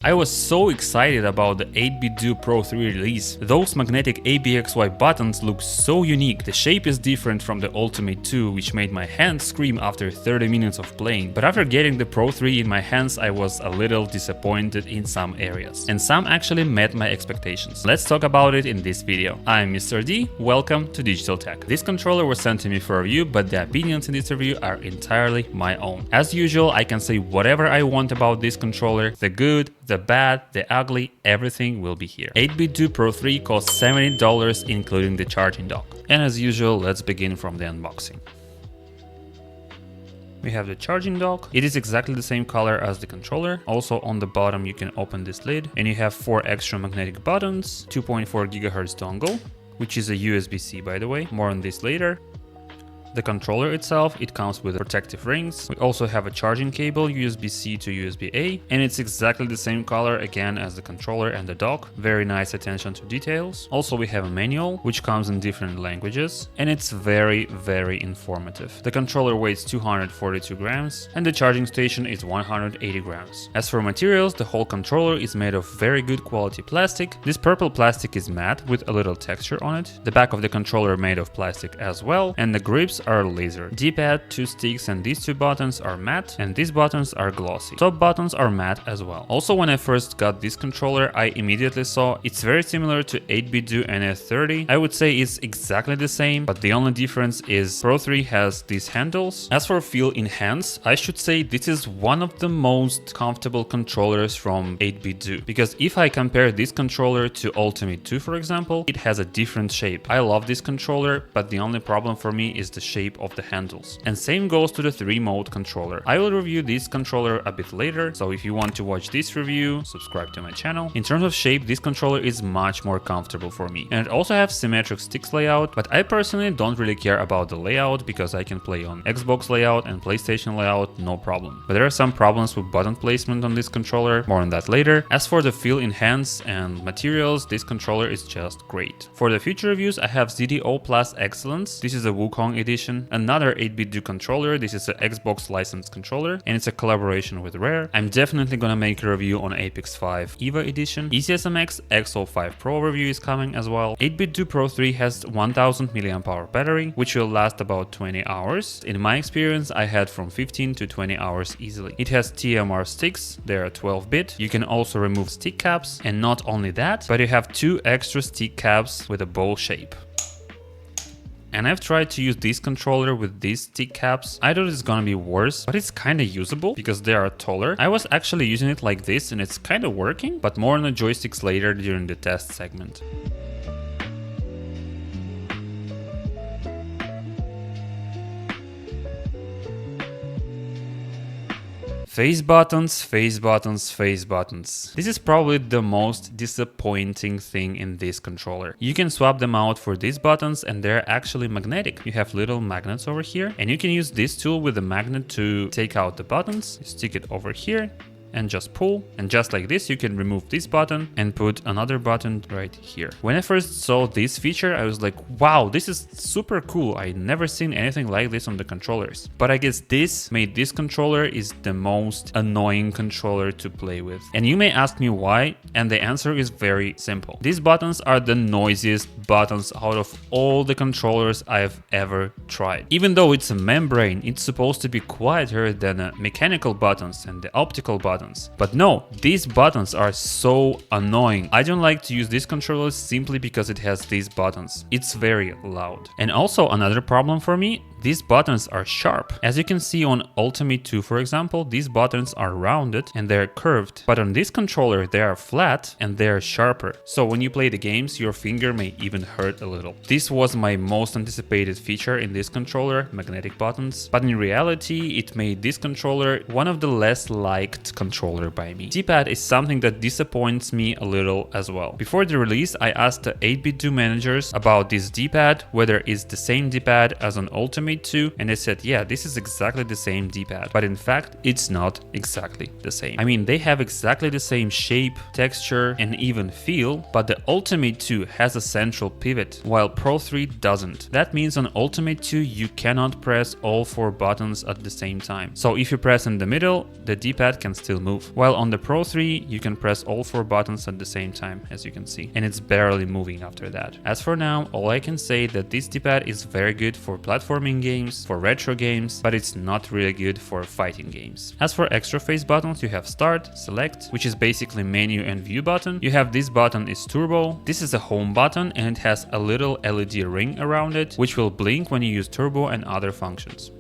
I was so excited about the 8BitDo Pro 3 release. Those magnetic ABXY buttons look so unique. The shape is different from the Ultimate 2, which made my hands scream after 30 minutes of playing. But after getting the Pro 3 in my hands, I was a little disappointed in some areas. And some actually met my expectations. Let's talk about it in this video. I'm Mr. D, welcome to Digital Tech. This controller was sent to me for review, but the opinions in this review are entirely my own. As usual, I can say whatever I want about this controller, the good, the bad, the ugly, everything will be here. 8BitDo Pro 3 costs $70 including the charging dock. And as usual, let's begin from the unboxing. We have the charging dock. It is exactly the same color as the controller. Also on the bottom you can open this lid and you have 4 extra magnetic buttons, 2.4 GHz dongle, which is a USB-C by the way, more on this later. The controller itself, it comes with protective rings. We also have a charging cable, USB-C to USB-A, and it's exactly the same color again as the controller and the dock. Very nice attention to details. Also we have a manual, which comes in different languages, and it's very informative. The controller weighs 242 grams, and the charging station is 180 grams. As for materials, the whole controller is made of very good quality plastic. This purple plastic is matte with a little texture on it. The back of the controller made of plastic as well, and the grips are laser. D-pad, 2 sticks, and these 2 buttons are matte, and these buttons are glossy. Top buttons are matte as well. Also, when I first got this controller, I immediately saw it's very similar to 8BitDo NF30. I would say it's exactly the same, but the only difference is Pro 3 has these handles. As for feel in hands, I should say this is one of the most comfortable controllers from 8BitDo, because if I compare this controller to Ultimate 2 for example, it has a different shape. I love this controller, but the only problem for me is the shape of the handles. And same goes to the 3-mode controller. I will review this controller a bit later, so if you want to watch this review, subscribe to my channel. In terms of shape, this controller is much more comfortable for me. And it also has symmetric sticks layout, but I personally don't really care about the layout because I can play on Xbox layout and PlayStation layout, no problem. But there are some problems with button placement on this controller, more on that later. As for the feel in hands and materials, this controller is just great. For the future reviews, I have ZDO Plus Excellence. This is a Wukong edition. Another 8BitDo controller. This is an Xbox licensed controller and it's a collaboration with Rare. I'm definitely gonna make a review on Apex 5 EVA edition. ECSMX X05 Pro review is coming as well. 8BitDo Pro 3 has 1000 mAh battery, which will last about 20 hours. In my experience, I had from 15 to 20 hours easily. It has TMR sticks, they are 12-bit. You can also remove stick caps, and not only that, but you have 2 extra stick caps with a bowl shape. And I've tried to use this controller with these stick caps. I thought it's gonna be worse, but it's kinda usable because they are taller. I was actually using it like this and it's kinda working, but more on the joysticks later during the test segment. Face buttons, face buttons, face buttons. This is probably the most disappointing thing in this controller. You can swap them out for these buttons and they're actually magnetic. You have little magnets over here and you can use this tool with the magnet to take out the buttons. You stick it over here and just pull, and just like this you can remove this button and put another button right here. When I first saw this feature I was like, wow, this is super cool. I never seen anything like this on the controllers. But I guess this made this controller is the most annoying controller to play with. And you may ask me why, and the answer is very simple. These buttons are the noisiest buttons out of all the controllers I've ever tried. Even though it's a membrane, it's supposed to be quieter than mechanical buttons and the optical buttons. But no, these buttons are so annoying. I don't like to use this controller simply because it has these buttons. It's very loud. And also another problem for me, these buttons are sharp. As you can see on Ultimate 2 for example, these buttons are rounded and they're curved. But on this controller they are flat and they're sharper. So when you play the games, your finger may even hurt a little. This was my most anticipated feature in this controller, magnetic buttons. But in reality, it made this controller one of the less liked controller by me. D-pad is something that disappoints me a little as well. Before the release, I asked the 8BitDo managers about this D-pad, whether it's the same D-pad as on Ultimate Ultimate 2 and they said, yeah, this is exactly the same D-pad, but in fact, it's not exactly the same. I mean, they have exactly the same shape, texture, and even feel, but the Ultimate 2 has a central pivot, while Pro 3 doesn't. That means on Ultimate 2, you cannot press all 4 buttons at the same time. So if you press in the middle, the D-pad can still move, while on the Pro 3, you can press all 4 buttons at the same time, as you can see, and it's barely moving after that. As for now, all I can say that this D-pad is very good for platforming games, for retro games, but it's not really good for fighting games. As for extra face buttons, you have Start, Select, which is basically menu and view button. You have this button is Turbo. This is a home button and it has a little LED ring around it, which will blink when you use Turbo and other functions.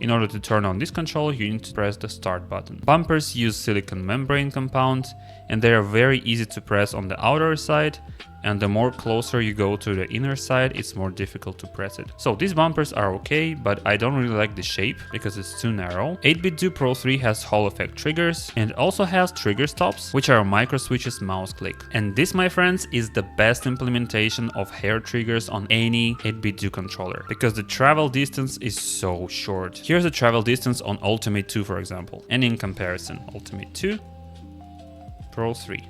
In order to turn on this control, you need to press the Start button. Bumpers use silicon membrane compound and they are very easy to press on the outer side, and the more closer you go to the inner side, it's more difficult to press it. So these bumpers are okay, but I don't really like the shape because it's too narrow. 8BitDo Pro 3 has Hall effect triggers and also has trigger stops, which are micro switches mouse click. And this, my friends, is the best implementation of hair triggers on any 8BitDo controller because the travel distance is so short. Here's the travel distance on Ultimate 2, for example, and in comparison, Ultimate 2, Pro 3.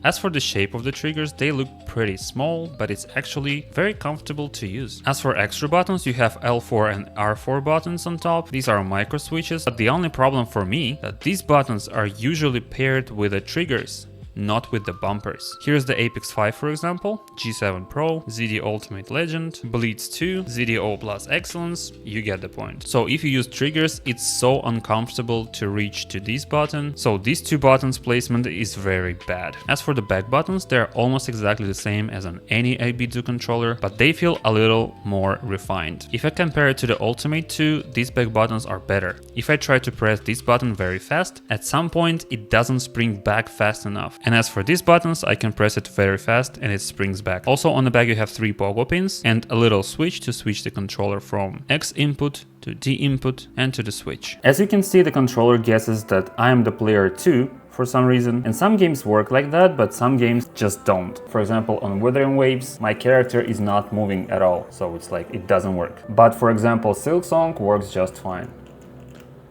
As for the shape of the triggers, they look pretty small, but it's actually very comfortable to use. As for extra buttons, you have L4 and R4 buttons on top. These are micro switches, but the only problem for me is that these buttons are usually paired with the triggers, not with the bumpers. Here's the Apex 5, for example, G7 Pro, ZD Ultimate Legend, Blitz 2, ZDO Plus Excellence, you get the point. So if you use triggers, it's so uncomfortable to reach to this button, so these two buttons placement is very bad. As for the back buttons, they're almost exactly the same as on any 8BitDo controller, but they feel a little more refined. If I compare it to the Ultimate 2, these back buttons are better. If I try to press this button very fast, at some point it doesn't spring back fast enough. And as for these buttons, I can press it very fast and it springs back. Also on the back you have 3 pogo pins and a little switch to switch the controller from X input to D input and to the switch. As you can see, the controller guesses that I am the player too for some reason, and some games work like that, but some games just don't. For example, on Wuthering Waves, my character is not moving at all, so it's like it doesn't work. But for example, Silksong works just fine.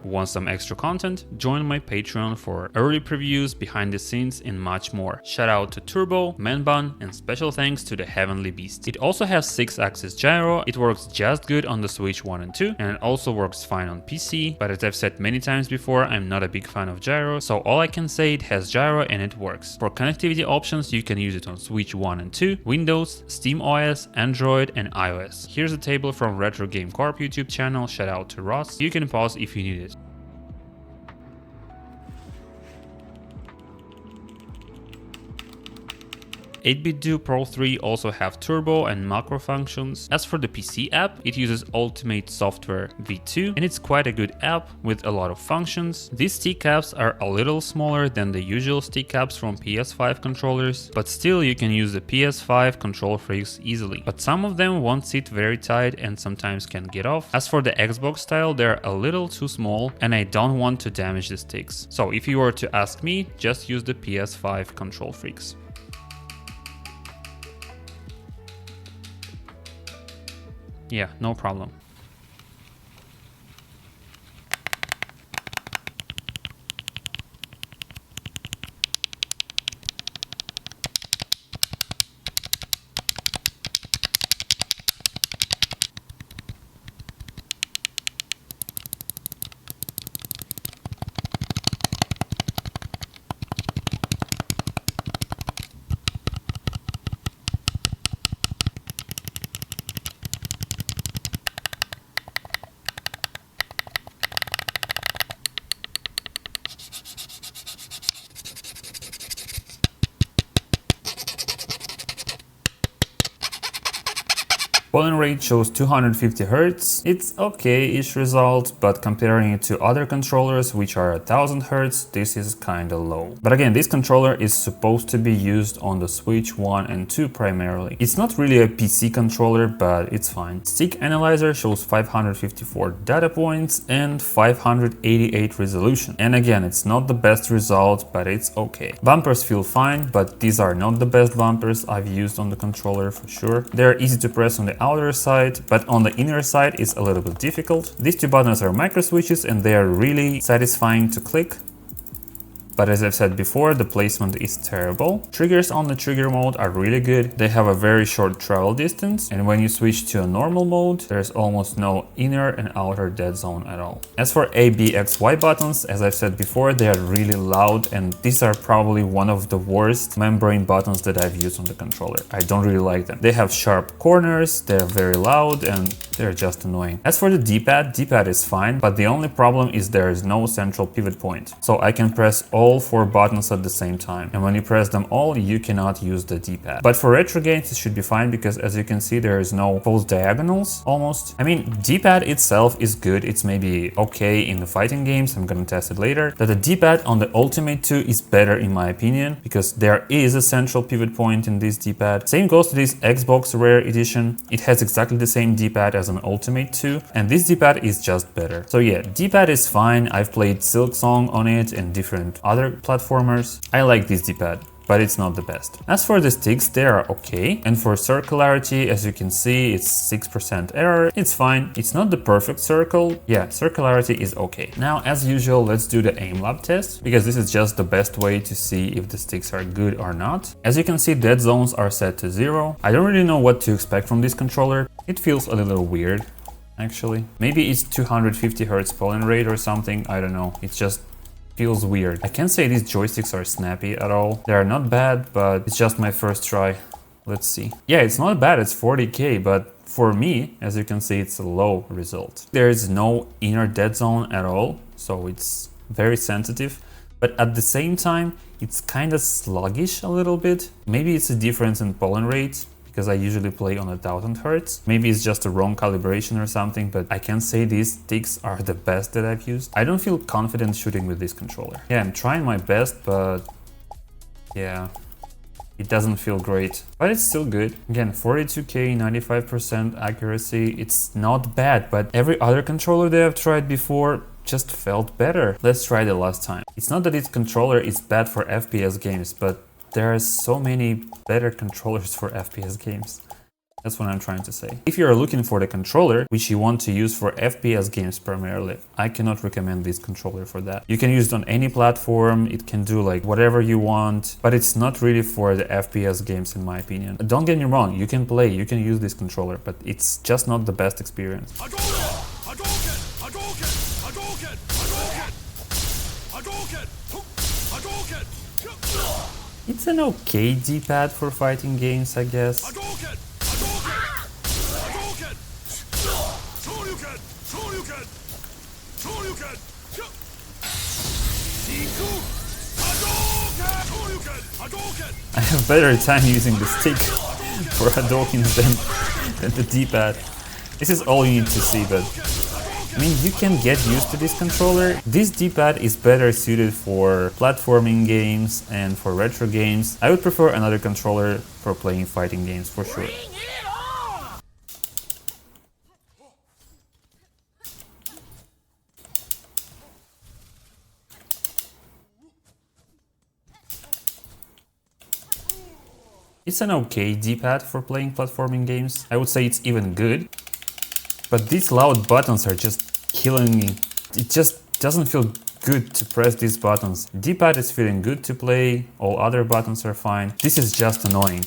Want some extra content? Join my Patreon for early previews, behind the scenes and much more. Shout out to Turbo, Manbun and special thanks to the Heavenly Beast. It also has 6-axis gyro, it works just good on the Switch 1 and 2 and it also works fine on PC, but as I've said many times before, I'm not a big fan of gyro, so all I can say, it has gyro and it works. For connectivity options, you can use it on Switch 1 and 2, Windows, SteamOS, Android and iOS. Here's a table from Retro Game Corp YouTube channel, shout out to Ross. You can pause if you need it. 8BitDo Pro 3 also have turbo and macro functions. As for the PC app, it uses Ultimate Software V2 and it's quite a good app with a lot of functions. These stick caps are a little smaller than the usual stick caps from PS5 controllers, but still you can use the PS5 control freaks easily. But some of them won't sit very tight and sometimes can get off. As for the Xbox style, they're a little too small and I don't want to damage the sticks. So if you were to ask me, just use the PS5 control freaks. Yeah, no problem. Polling rate shows 250 Hz. It's okay-ish result, but comparing it to other controllers which are 1000 Hz, this is kinda low. But again, this controller is supposed to be used on the Switch 1 and 2 primarily. It's not really a PC controller, but it's fine. Stick analyzer shows 554 data points and 588 resolution. And again, it's not the best result, but it's okay. Bumpers feel fine, but these are not the best bumpers I've used on the controller for sure. They're easy to press on the outer side, but on the inner side it's a little bit difficult. These two buttons are micro switches and they are really satisfying to click. But as I've said before, the placement is terrible. Triggers on the trigger mode are really good. They have a very short travel distance, and when you switch to a normal mode, there's almost no inner and outer dead zone at all. As for A, B, X, Y buttons, as I've said before, they are really loud, and these are probably one of the worst membrane buttons that I've used on the controller. I don't really like them. They have sharp corners, they're very loud, and they're just annoying. As for the D-pad is fine, but the only problem is there is no central pivot point. So I can press all 4 buttons at the same time, and when you press them all, you cannot use the D-pad. But for retro games, it should be fine because as you can see, there is no both diagonals almost. I mean, D-pad itself is good. It's maybe okay in the fighting games. I'm gonna test it later. But the D-pad on the Ultimate 2 is better in my opinion because there is a central pivot point in this D-pad. Same goes to this Xbox Rare Edition. It has exactly the same D-pad as an Ultimate 2, and this D-pad is just better. So yeah, D-pad is fine. I've played Silksong on it and different other platformers. I like this D-pad, but it's not the best. As for the sticks, they are okay. And for circularity, as you can see, it's 6% error. It's fine. It's not the perfect circle. Yeah, circularity is okay. Now, as usual, let's do the aim lab test, because this is just the best way to see if the sticks are good or not. As you can see, dead zones are set to 0. I don't really know what to expect from this controller. It feels a little weird, actually. Maybe it's 250 Hz polling rate or something. I don't know. It's just feels weird. I can't say these joysticks are snappy at all. They are not bad, but it's just my first try. Let's see. Yeah, it's not bad, it's 40k, but for me, as you can see, it's a low result. There is no inner dead zone at all, so it's very sensitive. But at the same time, it's kind of sluggish a little bit. Maybe it's a difference in polling rate, because I usually play on 1000 Hz. Maybe it's just a wrong calibration or something, but I can say these sticks are the best that I've used. I don't feel confident shooting with this controller. Yeah, I'm trying my best, but yeah, it doesn't feel great, but it's still good. Again, 42k, 95% accuracy. It's not bad, but every other controller that I've tried before just felt better. Let's try the last time. It's not that this controller is bad for FPS games, but there are so many better controllers for FPS games. That's what I'm trying to say. If you're looking for the controller which you want to use for FPS games primarily, I cannot recommend this controller for that. You can use it on any platform, it can do like whatever you want, but it's not really for the FPS games in my opinion. Don't get me wrong, you can play, you can use this controller, but it's just not the best experience. It's an okay D-pad for fighting games, I guess. I have better time using the stick for Hadokens than the D-pad. This is all you need to see, but I mean, you can get used to this controller. This D-pad is better suited for platforming games and for retro games. I would prefer another controller for playing fighting games for sure. It's an okay D-pad for playing platforming games. I would say it's even good. But these loud buttons are just killing me. It just doesn't feel good to press these buttons. D-pad is feeling good to play, all other buttons are fine. This is just annoying.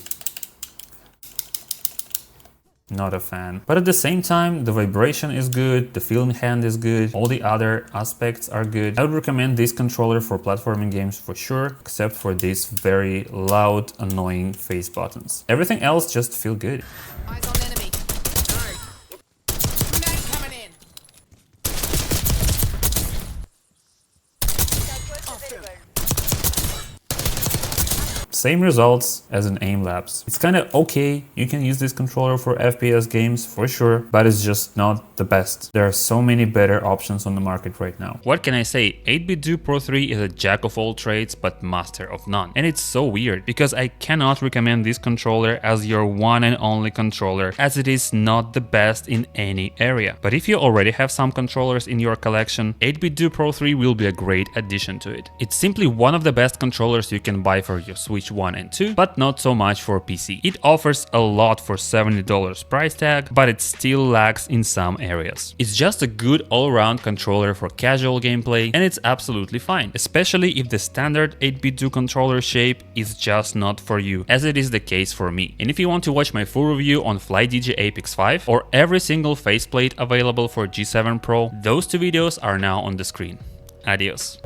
Not a fan. But at the same time, the vibration is good, the feel in hand is good, all the other aspects are good. I would recommend this controller for platforming games for sure, except for these very loud, annoying face buttons. Everything else just feel good. Eyes on enemy. Grenade coming in. Same results as in aim labs. It's kind of okay, you can use this controller for FPS games for sure, but it's just not the best. There are so many better options on the market right now. What can I say? 8BitDo Pro 3 is a jack of all trades but master of none. And it's so weird because I cannot recommend this controller as your one and only controller, as it is not the best in any area. But if you already have some controllers in your collection, 8BitDo Pro 3 will be a great addition to it. It's simply one of the best controllers you can buy for your Switch 1 and 2, but not so much for PC. It offers a lot for $70 price tag, but it still lacks in some areas. It's just a good all-around controller for casual gameplay, and it's absolutely fine, especially if the standard 8BitDo controller shape is just not for you, as it is the case for me. And if you want to watch my full review on FlyDJ Apex 5 or every single faceplate available for G7 Pro, those two videos are now on the screen. Adios.